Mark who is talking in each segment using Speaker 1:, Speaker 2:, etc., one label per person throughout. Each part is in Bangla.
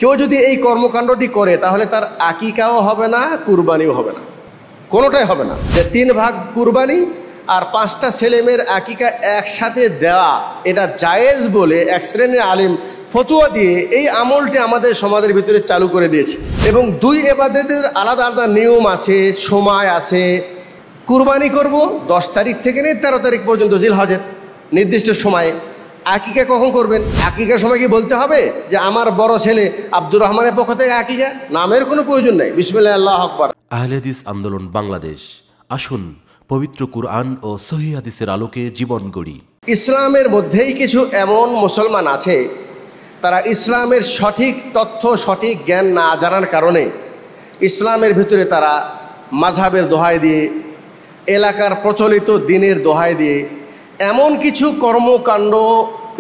Speaker 1: কেউ যদি এই কর্মকাণ্ডটি করে তাহলে তার আকিকাও হবে না, কুরবানিও হবে না, কোনোটাই হবে না। যে 3 ভাগ কুরবানি আর 5টা ছেলেমেয়ের আকিকা একসাথে দেওয়া এটা জায়েজ বলে এক শ্রেণীর আলিম ফতুয়া দিয়ে এই আমলটি আমাদের সমাজের ভিতরে চালু করে দিয়েছে। এবং 2 ইবাদতের আলাদা আলাদা নিয়ম আছে, সময় আছে। কুরবানি করব 10 তারিখ থেকে নিয়ে 13 তারিখ পর্যন্ত জিলহজের নির্দিষ্ট সময়ে। আকিকা কখন করবেন? আকিকার সময় কি বলতে হবে যে আমার বড় ছেলে আব্দুর রহমানের পক্ষ থেকে আকিকা? নামের কোনো প্রয়োজন নেই। বিসমিল্লাহ, আল্লাহু আকবার।
Speaker 2: আহলে হাদিস আন্দোলন বাংলাদেশ, আসুন পবিত্র কুরআন ও সহিহ হাদিসের আলোকে জীবন গড়ি।
Speaker 1: ইসলামের মধ্যেই কিছু এমন মুসলমান আছে তারা ইসলামের সঠিক তথ্য, সঠিক জ্ঞান না জানার কারণে ইসলামের ভিতরে তারা মাযহাবের দোহাই দিয়ে, এলাকার প্রচলিত দ্বীনের দোহাই দিয়ে এমন কিছু কর্মকাণ্ড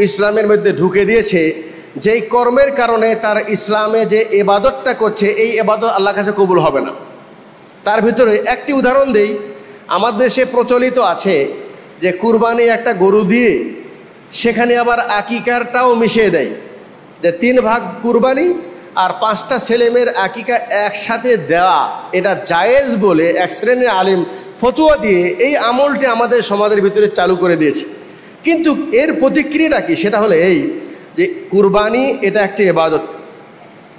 Speaker 1: ইসলামের মধ্যে ঢুকে দিয়েছে যেই কর্মের কারণে তার ইসলামে যে ইবাদতটা করছে এই ইবাদত আল্লাহর কাছে কবুল হবে না। তার ভিতরে একটি উদাহরণ দেই। আমাদের দেশে প্রচলিত আছে যে কুরবানি একটা গরু দিয়ে সেখানে আবার আকিকারটাও মিশিয়ে দেয়, যে 3 ভাগ কুরবানি আর 5টা ছেলেমেয়ের আকিকা একসাথে দেওয়া এটা জায়েজ বলে এক শ্রেণীর আলিম ফতুয়া দিয়ে এই আমলটি আমাদের সমাজের ভিতরে চালু করে দিয়েছে। কিন্তু এর প্রতিক্রিয়াটা কি? সেটা হলো এই যে কুরবানি এটা একটি ইবাদত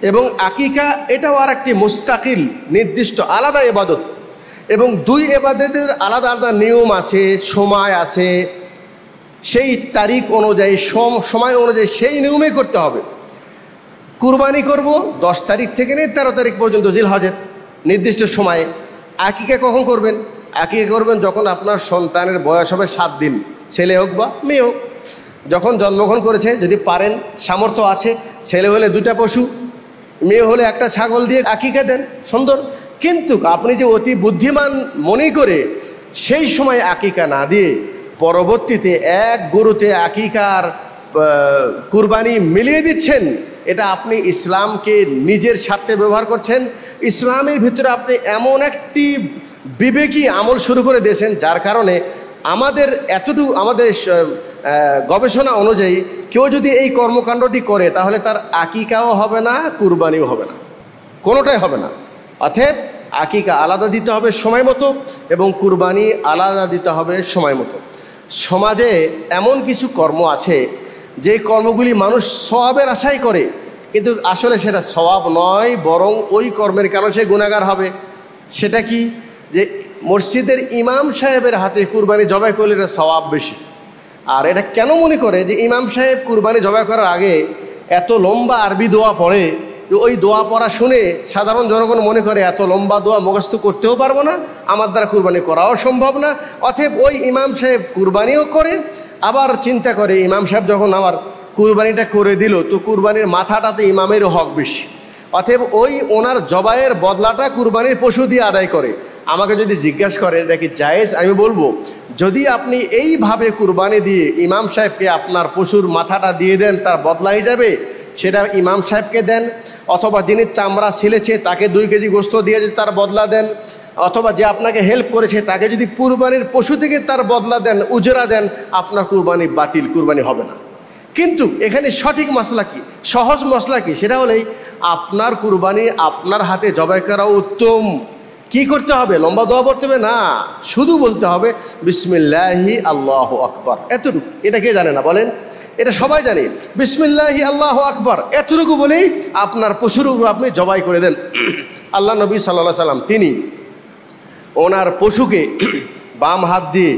Speaker 1: এবং আকিকা এটাও আর একটি মুস্তাকিল নির্দিষ্ট আলাদা ইবাদত, এবং 2 ইবাদতের আলাদা আলাদা নিয়ম আছে, সময় আছে। সেই তারিখ অনুযায়ী, সময় অনুযায়ী সেই নিয়মেই করতে হবে। কুরবানি করব 10 তারিখ থেকে নিয়ে 13 তারিখ পর্যন্ত জিলহজের নির্দিষ্ট সময়ে। আকিকা কখন করবেন? আকিকা করবেন যখন আপনার সন্তানের বয়স হবে 7 দিন, ছেলে হোক বা মেয়ে হোক। যখন জন্মগ্রহণ করেছে, যদি পারেন, সামর্থ্য আছে, ছেলে হলে 2টা পশু, মেয়ে হলে একটা ছাগল দিয়ে আকিকা দেন, সুন্দর। কিন্তু আপনি যে অতি বুদ্ধিমান মনে করে সেই সময় আকিকা না দিয়ে পরবর্তীতে এক গরুতে আকিকার কুরবানি মিলিয়ে দিচ্ছেন, এটা আপনি ইসলামকে নিজের স্বার্থে ব্যবহার করছেন। ইসলামের ভিতরে আপনি এমন একটি বিবেকী আমল শুরু করে দিয়েছেন যার কারণে আমাদের গবেষণা অনুযায়ী কেউ যদি এই কর্মকাণ্ডটি করে তাহলে তার আকিকাও হবে না, কুরবানিও হবে না, কোনোটাই হবে না। অতএব আকিকা আলাদা দিতে হবে সময় মতো এবং কুরবানি আলাদা দিতে হবে সময় মতো। সমাজে এমন কিছু কর্ম আছে যে কর্মগুলি মানুষ সওয়াবের আশাই করে, কিন্তু আসলে সেটা সওয়াব নয়, বরং ওই কর্মের কারণে সে গুনাহগার হবে। সেটা কি? যে মসজিদের ইমাম সাহেবের হাতে কুরবানি জবাই করলে এটা সওয়াব বেশি। আর এটা কেন মনে করে যে ইমাম সাহেব কুরবানি জবাই করার আগে এত লম্বা আরবি দোয়া পড়ে, ওই দোয়া পড়া শুনে সাধারণ জনগণ মনে করে এত লম্বা দোয়া মুখস্থ করতেও পারবো না, আমার দ্বারা কুরবানি করাও সম্ভব না। অতএব ওই ইমাম সাহেব কুরবানিও করে, আবার চিন্তা করে ইমাম সাহেব যখন আমার কুরবানিটা করে দিল তো কুরবানির মাথাটাতে ইমামেরও হক বেশি। অতএব ওই ওনার জবাইয়ের বদলাটা কুরবানির পশু দিয়ে আদায় করে। আমাকে যদি জিজ্ঞাসা করে এটা কি জায়েজ, আমি বলবো যদি আপনি এইভাবে কুরবানি দিয়ে ইমাম সাহেবকে আপনার পশুর মাথাটা দিয়ে দেন তার বদলা হিসাবে, সেটা ইমাম সাহেবকে দেন, অথবা যিনি চামড়া ছিলেছে তাকে 2 কেজি গোস্ত দিয়ে যদি তার বদলা দেন, অথবা যে আপনাকে হেল্প করেছে তাকে যদি কুরবানির পশু থেকে তার বদলা দেন, উজরা দেন, আপনার কুরবানি বাতিল, কুরবানি হবে না। কিন্তু এখানে সঠিক মশলা কি, সহজ মশলা কি? সেটা হলেই আপনার কুরবানি আপনার হাতে জবাই করা উত্তম। কি করতে হবে? লম্বা দোয়া পড়তে হবে না, শুধু বলতে হবে বিসমিল্লাহি আল্লাহু আকবার, এতটুকু। এটা কে জানে না বলেন? এটা সবাই জানে, বিসমিল্লাহি আল্লাহু আকবার, এতটুকু বলেই আপনার পশুর উপর আপনি জবাই করে দেন। আল্লাহ নবী সাল্লাল্লাহু আলাইহি সাল্লাম তিনি ওনার পশুকে বাম হাত দিয়ে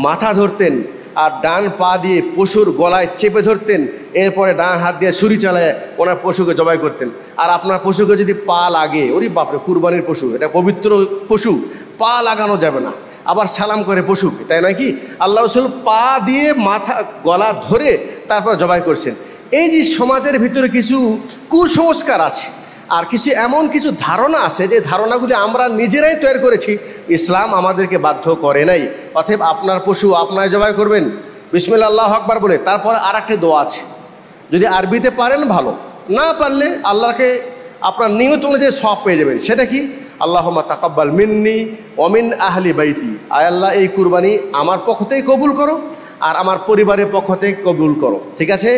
Speaker 1: মাথা ধরতেন আর ডান পা দিয়ে পশুর গলায় চেপে ধরতেন, এরপরে ডান হাত দিয়ে ছুরি চালায় ওনার পশুকে জবাই করতেন। আর আপনার পশুকে যদি পা লাগে, ওরে বাপরে, কুরবানির পশু, এটা পবিত্র পশু, পা লাগানো যাবে না। আবার সালাম করে পশুকে, তাই নয় কি? আল্লাহ রাসূল পা দিয়ে মাথা গলা ধরে তারপর জবাই করছেন। এই যে সমাজের ভিতরে কিছু কুসংস্কার আছে আর এমন কিছু ধারণা আছে যে ধারণাগুলি আমরা নিজেরাই তৈরি করেছি, ইসলাম আমাদেরকে বাধ্য করে নাই। অতএব আপনার পশু আপনারাই জবাই করবেন বিসমিল্লাহ আল্লাহু আকবার বলে। তারপরে আর একটি দোয়া আছে, যদি আরবিতে পারেন ভালো, না পারলে আল্লাহকে আপনার নিয়ত অনুযায়ী সওয়াব পেয়ে যাবেন। সেটা কি? আল্লাহুম্মা তাকাব্বাল মিন্নি ওয়া মিন আহলি বাইতি, আয় আল্লাহ এই কুরবানি আমার পক্ষ থেকে কবুল করো আর আমার পরিবারের পক্ষ থেকে কবুল করো। ঠিক আছে?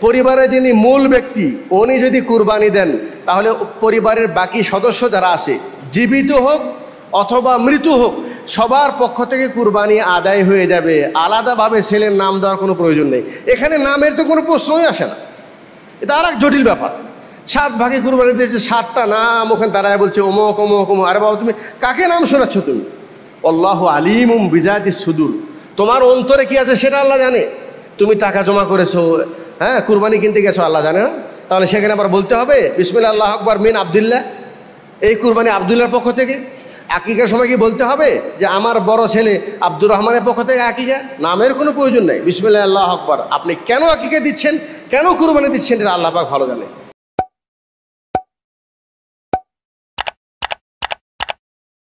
Speaker 1: পরিবারের যিনি মূল ব্যক্তি উনি যদি কুরবানি দেন তাহলে পরিবারের বাকি সদস্য যারা আছে জীবিত হোক অথবা মৃত হোক সবার পক্ষ থেকে কুরবানি আদায় হয়ে যাবে। আলাদাভাবে ছেলের নাম দেওয়ার কোনো প্রয়োজন নেই। এখানে নামের তো কোনো প্রশ্নই আসে না, এটা আর এক জটিল ব্যাপার। 7 ভাগে কুরবানি দিয়েছে, 7টা নাম ওখানে দাঁড়ায় বলছে অমুক অমুক অমুক। আরে বাবা, তুমি কাকে নাম শোনাচ্ছ? তুমি আল্লাহু আলিমুম বিজাতিস সুদূর, তোমার অন্তরে কি আছে সেটা আল্লাহ জানে। তুমি টাকা জমা করেছো, হ্যাঁ, কুরবানি কিনতে গেছো, আল্লাহ জানে না? তাহলে সেখানে আবার বলতে হবে বিসমিল্লাহ আল্লাহু আকবার মিন আব্দুল্লাহ, এই কুরবানি আব্দুল্লাহর পক্ষ থেকে। আকিকার সময় কি বলতে হবে যে আমার বড় ছেলে আব্দুর রহমানের পক্ষ থেকে আকিকা? নামের কোনো প্রয়োজন নেই। বিসমিল্লাহ আল্লাহু আকবার। আপনি কেন আকিকা দিচ্ছেন, কেন কুরবানি দিচ্ছেন, এটা আল্লাহ পাক ভালো জানে।